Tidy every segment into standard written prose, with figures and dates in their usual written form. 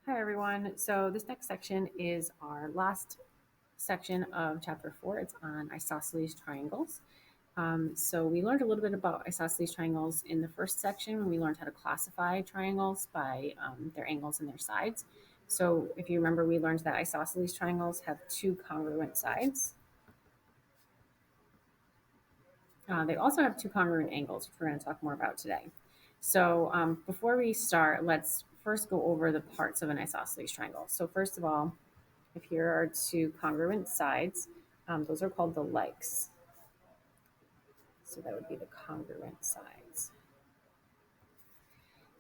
Hi everyone. So this next section is our last section of chapter 4. It's on isosceles triangles. So we learned a little bit about isosceles triangles in the first section when we learned how to classify triangles by their angles and their sides. So if you remember, we learned that isosceles triangles have two congruent sides. They also have two congruent angles, which we're going to talk more about today. So before we start, let's first go over the parts of an isosceles triangle. So first of all, if here are two congruent sides, those are called the legs. So that would be the congruent sides.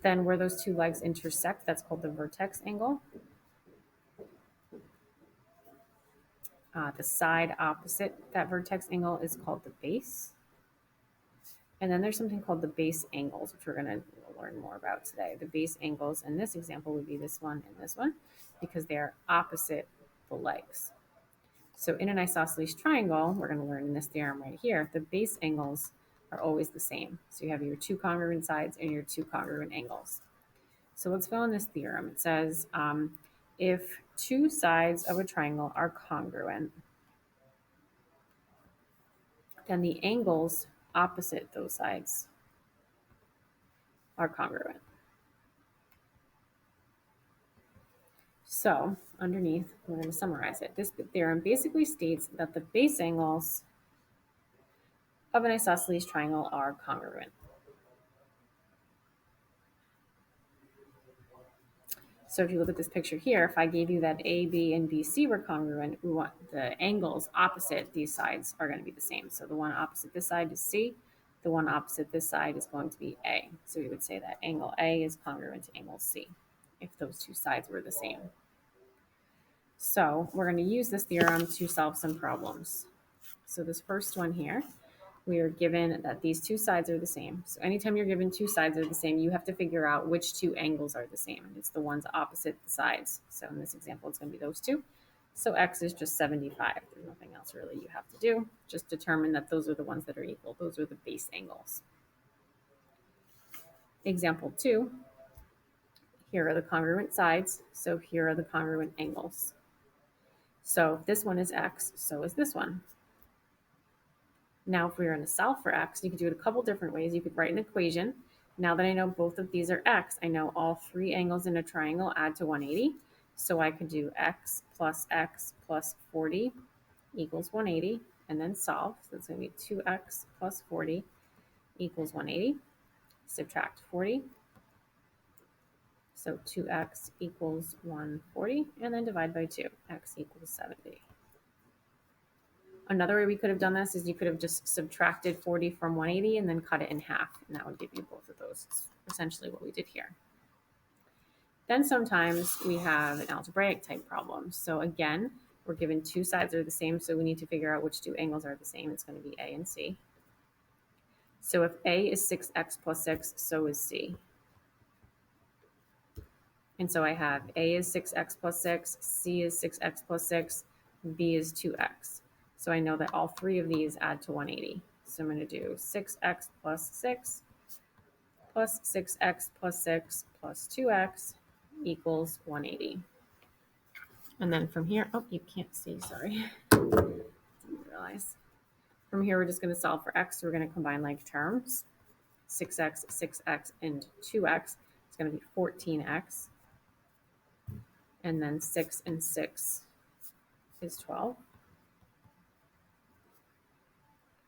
Then where those two legs intersect, that's called the vertex angle. The side opposite that vertex angle is called the base. And then there's something called the base angles, which we're going to learn more about today. The base angles in this example would be this one and this one, because they are opposite the legs. So in an isosceles triangle, we're going to learn in this theorem right here, the base angles are always the same. So you have your two congruent sides and your two congruent angles. So let's fill in this theorem. It says if two sides of a triangle are congruent, then the angles opposite those sides are congruent. So underneath, we're going to summarize it. This theorem basically states that the base angles of an isosceles triangle are congruent. So if you look at this picture here, if I gave you that A, B, and BC were congruent, we want the angles opposite these sides are going to be the same. So the one opposite this side is C. The one opposite this side is going to be A. So we would say that angle A is congruent to angle C if those two sides were the same. So we're going to use this theorem to solve some problems. So this first one here, we are given that these two sides are the same. So anytime you're given two sides are the same, you have to figure out which two angles are the same. And it's the ones opposite the sides. So in this example, it's going to be those two. So x is just 75. There's nothing else really you have to do. Just determine that those are the ones that are equal. Those are the base angles. Example 2, here are the congruent sides. So here are the congruent angles. So if this one is x, so is this one. Now, if we were going to solve for x, you could do it a couple different ways. You could write an equation. Now that I know both of these are x, I know all three angles in a triangle add to 180. So I could do x plus 40 equals 180, and then solve. So it's going to be 2x plus 40 equals 180. Subtract 40. So 2x equals 140, and then divide by 2. X equals 70. Another way we could have done this is you could have just subtracted 40 from 180 and then cut it in half, and that would give you both of those. It's essentially what we did here. Then sometimes we have an algebraic type problem. So again, we're given two sides are the same, so we need to figure out which two angles are the same. It's going to be A and C. So if A is 6x plus 6, so is C. And so I have A is 6x plus 6, C is 6x plus 6, B is 2x. So I know that all three of these add to 180. So I'm going to do 6x plus 6 plus 6x plus 6 plus 2x equals 180. And then from here, oh, you can't see, sorry. Didn't realize. From here, we're just going to solve for x. So we're going to combine like terms. 6x, 6x, and 2x. It's going to be 14x. And then 6 and 6 is 12.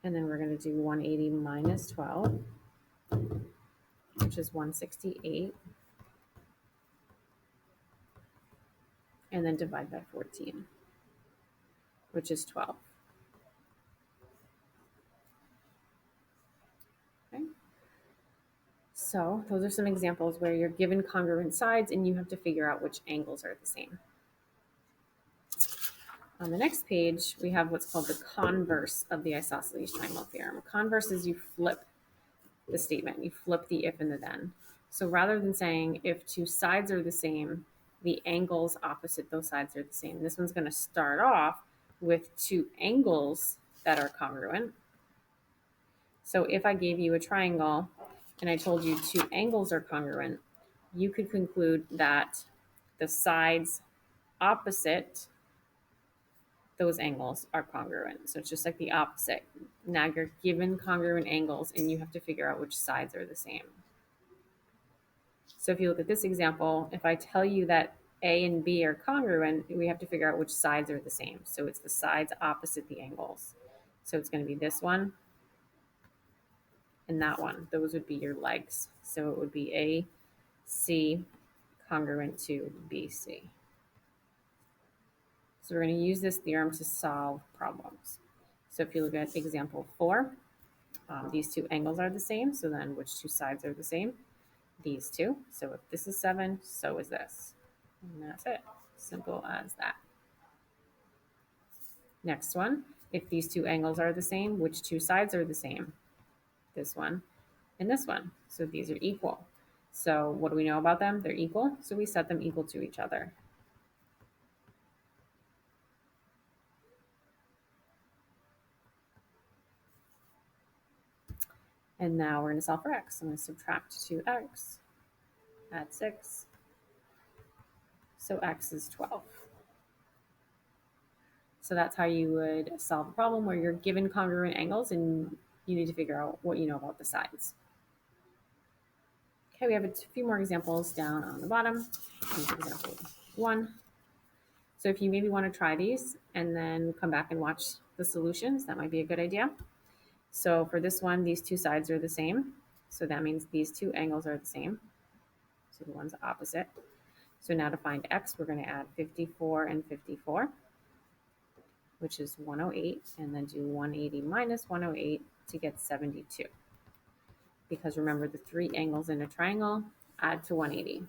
And then we're going to do 180 minus 12, which is 168. And then divide by 14, which is 12. Okay. So those are some examples where you're given congruent sides and you have to figure out which angles are the same. On the next page, we have what's called the converse of the isosceles triangle theorem. Converse is you flip the statement. You flip the if and the then. So rather than saying if two sides are the same, the angles opposite those sides are the same. This one's going to start off with two angles that are congruent. So if I gave you a triangle and I told you two angles are congruent, you could conclude that the sides opposite those angles are congruent. So it's just like the opposite. Now you're given congruent angles and you have to figure out which sides are the same. So if you look at this example, if I tell you that A and B are congruent, we have to figure out which sides are the same. So it's the sides opposite the angles. So it's going to be this one and that one. Those would be your legs. So it would be AC congruent to BC. So we're going to use this theorem to solve problems. So if you look at example 4, these two angles are the same. So then which two sides are the same? These two. So if this is 7, so is this. And that's it. Simple as that. Next one, if these two angles are the same, which two sides are the same? This one and this one. So these are equal. So what do we know about them? They're equal. So we set them equal to each other. And now we're going to solve for x. I'm going to subtract 2x, add 6. So x is 12. So that's how you would solve a problem where you're given congruent angles and you need to figure out what you know about the sides. Okay, we have a few more examples down on the bottom. Here's example 1. So if you maybe want to try these and then come back and watch the solutions, that might be a good idea. So for this one, these two sides are the same. So that means these two angles are the same. So the one's opposite. So now to find x, we're going to add 54 and 54, which is 108, and then do 180 minus 108 to get 72. Because remember, the three angles in a triangle add to 180.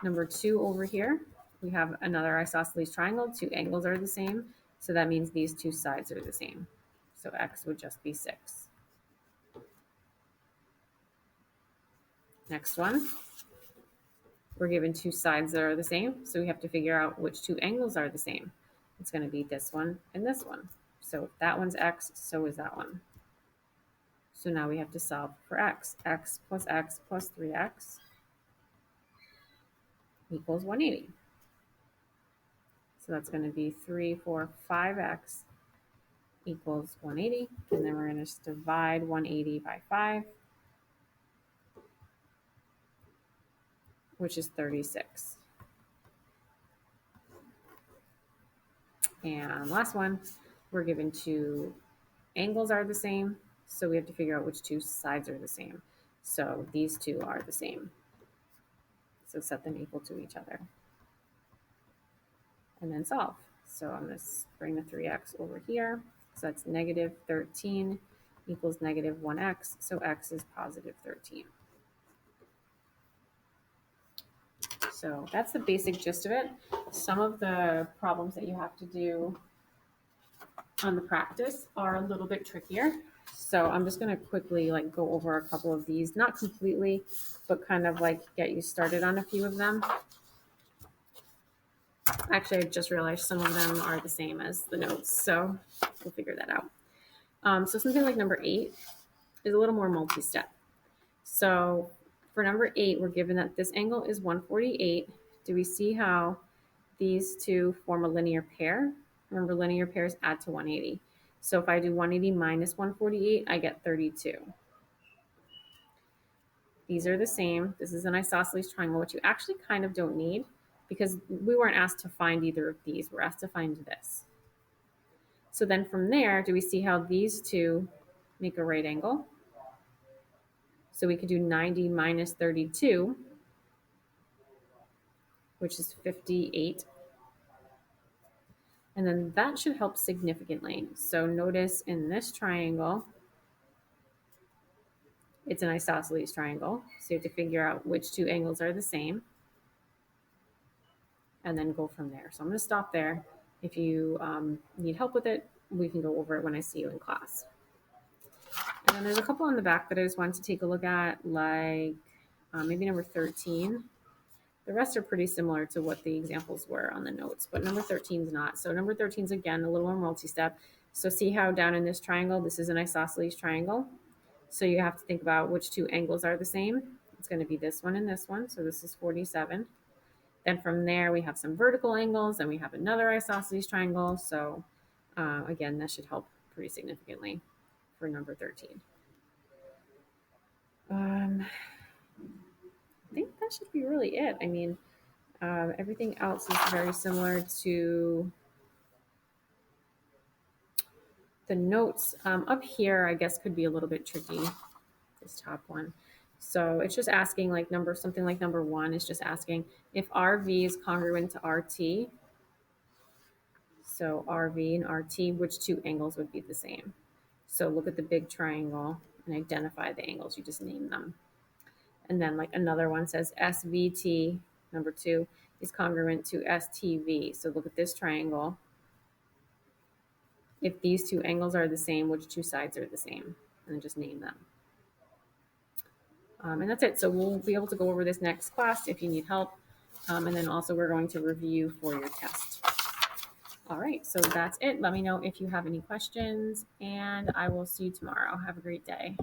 Number 2 over here, we have another isosceles triangle. Two angles are the same. So that means these two sides are the same. So x would just be 6. Next one, we're given two sides that are the same. So we have to figure out which two angles are the same. It's going to be this one and this one. So if that one's x, so is that one. So now we have to solve for x. X plus 3x equals 180. So that's going to be 3, 4, 5x equals 180. And then we're going to just divide 180 by 5, which is 36. And last one, we're given two angles are the same. So we have to figure out which two sides are the same. So these two are the same. So set them equal to each other. And then solve. So I'm going to bring the 3x over here. So that's negative 13 equals negative 1x. So x is positive 13. So that's the basic gist of it. Some of the problems that you have to do on the practice are a little bit trickier. So I'm just going to quickly go over a couple of these, not completely, but kind of get you started on a few of them. Actually, I just realized some of them are the same as the notes, so we'll figure that out. So something like number 8 is a little more multi-step. So for number 8, we're given that this angle is 148. Do we see how these two form a linear pair? Remember, linear pairs add to 180. So if I do 180 minus 148, I get 32. These are the same. This is an isosceles triangle, which you actually kind of don't need because we weren't asked to find either of these. We're asked to find this. So then from there, do we see how these two make a right angle? So we could do 90 minus 32, which is 58. And then that should help significantly. So notice in this triangle, it's an isosceles triangle. So you have to figure out which two angles are the same and then go from there. So I'm going to stop there. If you need help with it, we can go over it when I see you in class. And then there's a couple on the back that I just wanted to take a look at, like maybe number 13. The rest are pretty similar to what the examples were on the notes, but number 13 is not. So number 13 is, again, a little more multi-step. So see how down in this triangle, this is an isosceles triangle. So you have to think about which two angles are the same. it's going to be this one and this one. So this is 47. Then from there, we have some vertical angles, and we have another isosceles triangle. So again, that should help pretty significantly for number 13. I think that should be really it. I mean, everything else is very similar to the notes. Up here, I guess, could be a little bit tricky, this top one. So it's just asking like something like number 1 is just asking if RV is congruent to RT. So RV and RT, which two angles would be the same? So look at the big triangle and identify the angles. You just name them. And then like another one says SVT, number 2, is congruent to STV. So look at this triangle. If these two angles are the same, which two sides are the same? And then just name them. And that's it. So we'll be able to go over this next class if you need help. And then also we're going to review for your test. All right, so that's it. Let me know if you have any questions, and I will see you tomorrow. Have a great day.